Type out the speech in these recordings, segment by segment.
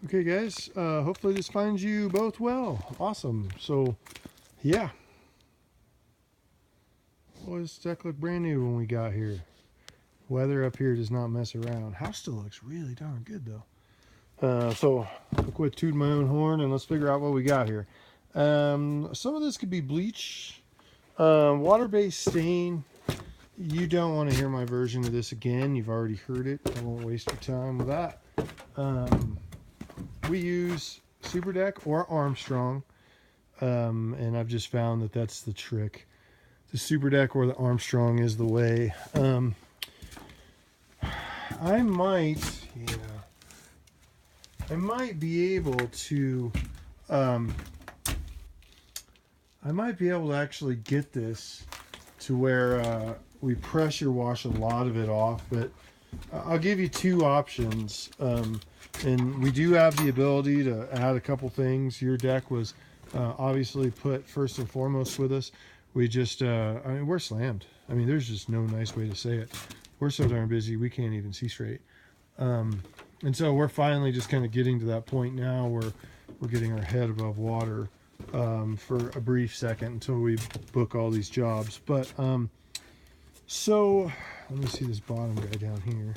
Okay, guys, hopefully this finds you both well. Awesome. So, yeah. Boy, this deck looked brand new when we got here. Weather up here does not mess around. House still looks really darn good, though. So, I'll quit tooting my own horn and let's figure out what we got here. Some of this could be bleach, water-based stain. You don't want to hear my version of this again. You've already heard it. I won't waste your time with that. Um, we use Super Deck or Armstrong. And I've just found that that's the trick. The Super Deck or the Armstrong is the way. I might, yeah, I might be able to, um, I might be able to actually get this to where we pressure wash a lot of it off. But I'll give you two options. And we do have the ability to add a couple things. Your deck was obviously put first and foremost with us. We just, I mean, we're slammed. I mean, there's just no nice way to say it. We're so darn busy, we can't even see straight. And so we're finally just kind of getting to that point now where we're getting our head above water for a brief second until we book all these jobs. But so let me see this bottom guy down here.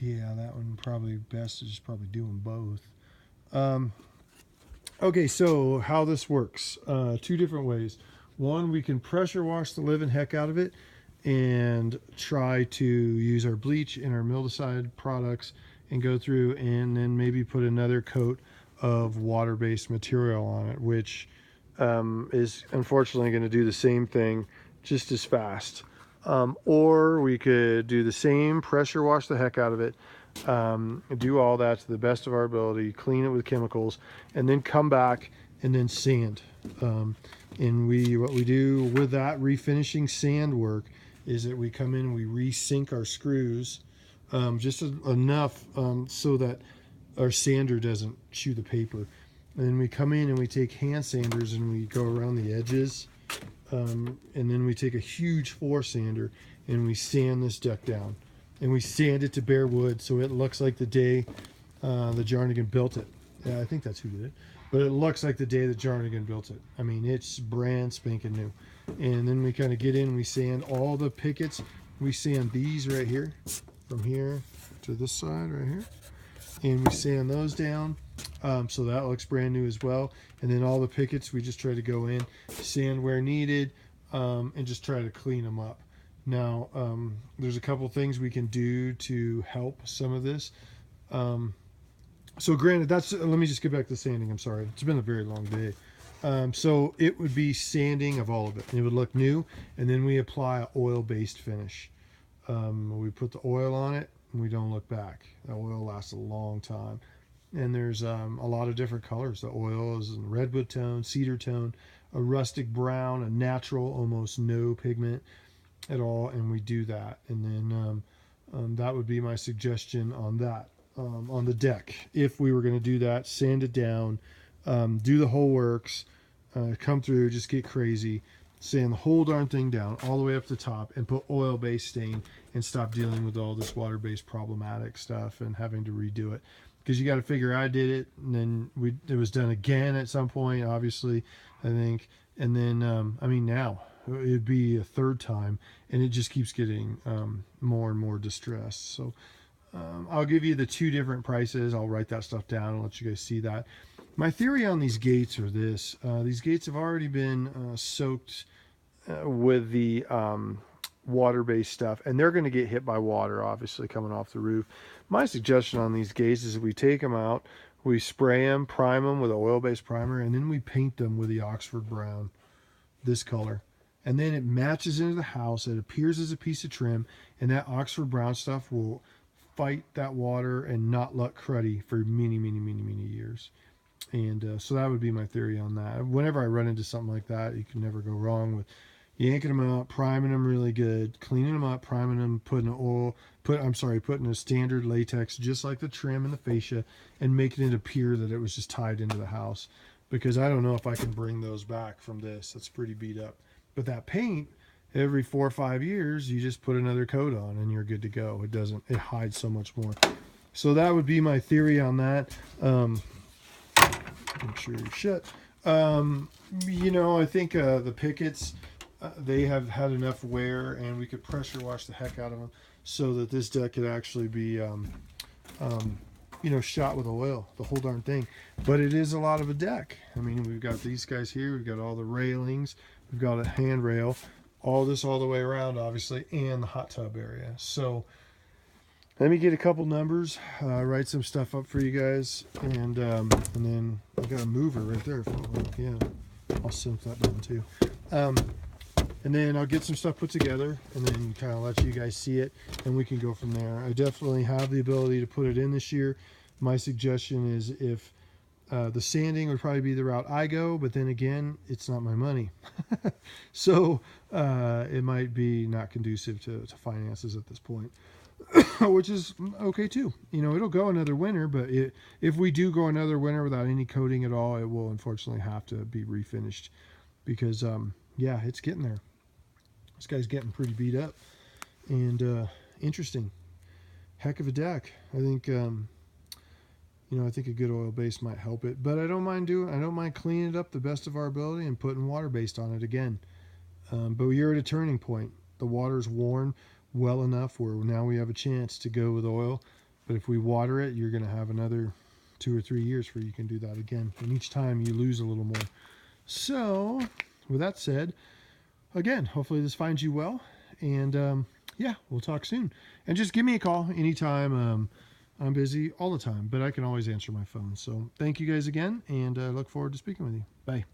Yeah, that one probably best is probably doing both. Okay, so how this works, two different ways. One, we can pressure wash the living heck out of it and try to use our bleach and our mildewcide products and go through and then maybe put another coat of water-based material on it, which is unfortunately going to do the same thing just as fast. Or we could do the same, pressure wash the heck out of it, do all that to the best of our ability, clean it with chemicals, and then come back and then sand. And what we do with that refinishing sand work is that we come in and we resync our screws just enough so that our sander doesn't chew the paper. And then we come in and we take hand sanders and we go around the edges. And then we take a huge floor sander and we sand this deck down. And we sand it to bare wood so it looks like the day the Jarnigan built it. Yeah, I think that's who did it. But it looks like the day that Jarnigan built it. I mean, it's brand spanking new. And then we kind of get in, we sand all the pickets. We sand these right here, from here to this side right here. And we sand those down. So that looks brand new as well. And then all the pickets, we just try to go in, sand where needed, and just try to clean them up. Now, there's a couple things we can do to help some of this. So granted, let me just get back to sanding. I'm sorry. It's been a very long day. So it would be sanding of all of it. It would look new. And then we apply an oil-based finish. We put the oil on it and we don't look back. The oil lasts a long time. And there's a lot of different colors. The oil is in redwood tone, cedar tone, a rustic brown, a natural, almost no pigment at all. And we do that. And then that would be my suggestion on that. On the deck, if we were going to do that, sand it down, do the whole works, come through, just get crazy, sand the whole darn thing down all the way up to the top, and put oil-based stain, and stop dealing with all this water-based problematic stuff and having to redo it. Because you got to figure I did it, and then it was done again at some point, obviously, I think, and then I mean now it'd be a third time, and it just keeps getting more and more distressed. So. I'll give you the two different prices. I'll write that stuff down and let you guys see that. My theory on these gates are this. These gates have already been soaked with the water-based stuff, and they're going to get hit by water, obviously, coming off the roof. My suggestion on these gates is that we take them out, we spray them, prime them with an oil-based primer, and then we paint them with the Oxford Brown, this color. And then it matches into the house. It appears as a piece of trim, and that Oxford Brown stuff will fight that water and not look cruddy for many, many, many, many years. And so that would be my theory on that. Whenever I run into something like that, you can never go wrong with yanking them out, priming them really good, cleaning them up, priming them, putting a standard latex just like the trim and the fascia, and making it appear that it was just tied into the house. Because I don't know if I can bring those back from this. That's pretty beat up. But that paint, every 4 or 5 years, you just put another coat on and you're good to go. It hides so much more. So that would be my theory on that. Make sure you're shut. You know, I think the pickets, they have had enough wear, and we could pressure wash the heck out of them so that this deck could actually be, you know, shot with oil, the whole darn thing. But it is a lot of a deck. I mean, we've got these guys here, we've got all the railings, we've got a handrail, all this all the way around, obviously, and the hot tub area. So let me get a couple numbers, write some stuff up for you guys, and then I got a mover right there. Yeah, I'll simp that down too. And then I'll get some stuff put together, and then kind of let you guys see it, and we can go from there. I definitely have the ability to put it in this year. My suggestion is if the sanding would probably be the route I go, but then again, it's not my money. So it might be not conducive to finances at this point. Which is okay too. You know, it'll go another winter, but if we do go another winter without any coating at all, it will unfortunately have to be refinished because, yeah, it's getting there. This guy's getting pretty beat up and interesting. Heck of a deck. I think, you know, I think a good oil base might help it, but I don't mind cleaning it up the best of our ability and putting water based on it again. But you're at a turning point. The water's worn well enough where now we have a chance to go with oil, but if we water it, you're going to have another 2 or 3 years where you can do that again, and each time you lose a little more. So with that said, again, hopefully this finds you well, and yeah, we'll talk soon, and just give me a call anytime. I'm busy all the time, but I can always answer my phone. So thank you guys again, and I look forward to speaking with you. Bye.